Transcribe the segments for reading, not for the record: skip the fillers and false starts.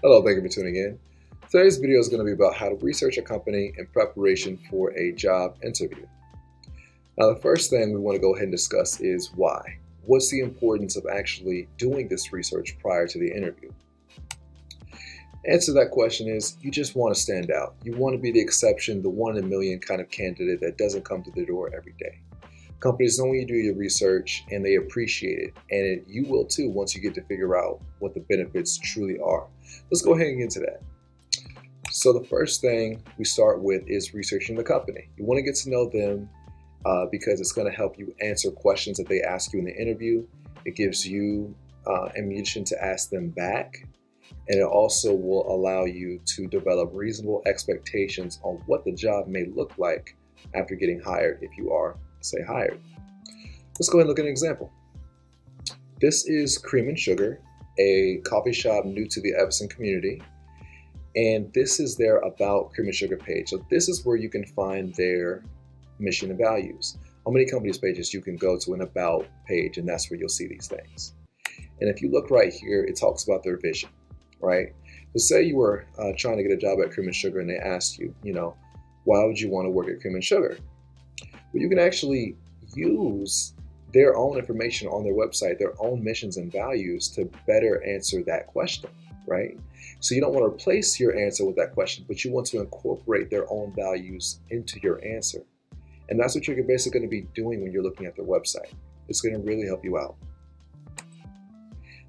Hello, thank you for tuning in. Today's video is going to be about how to research a company in preparation for a job interview. Now, the first thing we want to go ahead and discuss is why. What's the importance of actually doing this research prior to the interview? Answer to that question is you just want to stand out. You want to be the exception, the one in a million kind of candidate that doesn't come to the door every day. Companies know when you do your research and they appreciate it, and you will too once you get to figure out what the benefits truly are. Let's go ahead and get into that. So the first thing we start with is researching the company. You want to get to know them because it's going to help you answer questions that they ask you in the interview. It gives you ammunition to ask them back, and it also will allow you to develop reasonable expectations on what the job may look like after getting hired, if you are, say, hired. Let's go ahead and look at an example. This is Cream and Sugar, a coffee shop new to the Evanston community, and this is their About Cream and Sugar page. So this is where you can find their mission and values. On many companies' pages, you can go to an About page, and that's where you'll see these things. And if you look right here, it talks about their vision, right? So say you were trying to get a job at Cream and Sugar, and they asked you, why would you want to work at Cream and Sugar? Well, you can actually use their own information on their website, their own missions and values to better answer that question, right? So you don't want to replace your answer with that question, but you want to incorporate their own values into your answer. And that's what you're basically going to be doing when you're looking at their website. It's going to really help you out.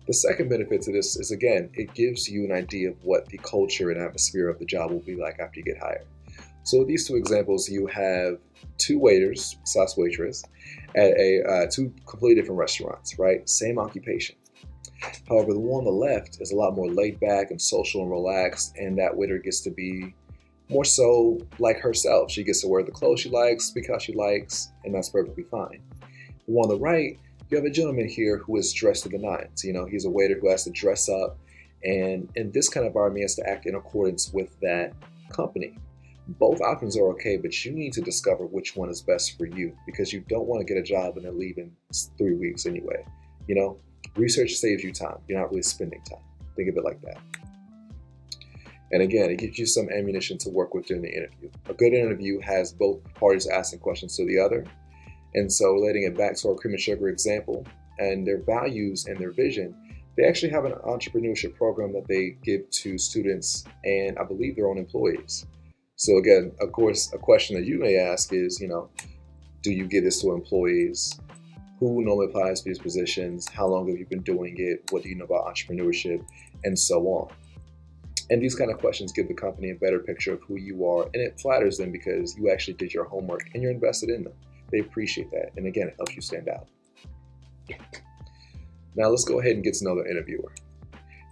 The second benefit to this is, again, it gives you an idea of what the culture and atmosphere of the job will be like after you get hired. So with these two examples, you have two waiters / waitress at two completely different restaurants, right? Same occupation. However, the one on the left is a lot more laid back and social and relaxed, and that waiter gets to be more so like herself. She gets to wear the clothes she likes, speak how she likes, and that's perfectly fine. The one on the right, you have a gentleman here who is dressed to the nines. He's a waiter who has to dress up, and in this kind of environment, he has to act in accordance with that company. Both options are okay, but you need to discover which one is best for you because you don't want to get a job and then leave in 3 weeks anyway. Research saves you time. You're not really spending time. Think of it like that. And again, it gives you some ammunition to work with during the interview. A good interview has both parties asking questions to the other. And so relating it back to our Cream and Sugar example and their values and their vision, they actually have an entrepreneurship program that they give to students and I believe their own employees. So again, of course, a question that you may ask is, do you give this to employees? Who normally applies for these positions? How long have you been doing it? What do you know about entrepreneurship? And so on. And these kind of questions give the company a better picture of who you are, and it flatters them because you actually did your homework and you're invested in them. They appreciate that. And again, it helps you stand out. Now let's go ahead and get to know the interviewer.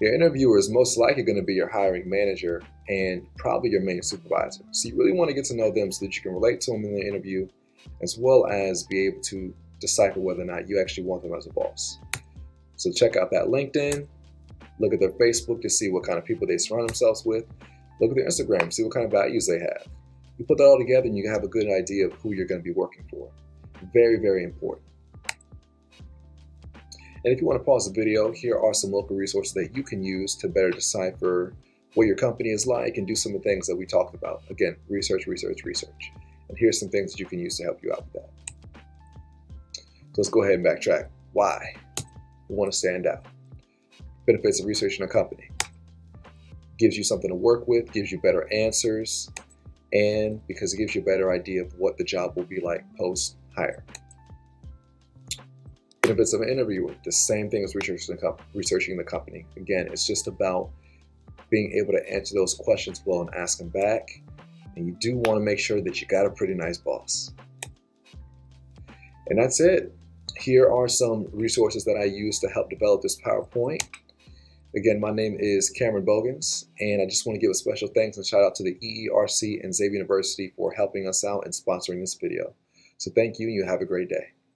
Your interviewer is most likely going to be your hiring manager and probably your main supervisor. So you really want to get to know them so that you can relate to them in the interview, as well as be able to decipher whether or not you actually want them as a boss. So check out that LinkedIn, look at their Facebook to see what kind of people they surround themselves with, look at their Instagram, see what kind of values they have. You put that all together and you have a good idea of who you're going to be working for. Very, very important. And if you want to pause the video, here are some local resources that you can use to better decipher what your company is like and do some of the things that we talked about. Again, research, research, research. And here's some things that you can use to help you out with that. So let's go ahead and backtrack. Why? We want to stand out. Benefits of researching a company. Gives you something to work with, gives you better answers, and because it gives you a better idea of what the job will be like post-hire. Benefits of an interviewer, the same thing as researching the company. Again, it's just about being able to answer those questions well and ask them back. And you do want to make sure that you got a pretty nice boss. And that's it. Here are some resources that I use to help develop this PowerPoint. Again, my name is Cameron Bogans, and I just want to give a special thanks and shout out to the EERC and Xavier University for helping us out and sponsoring this video. So thank you, and you have a great day.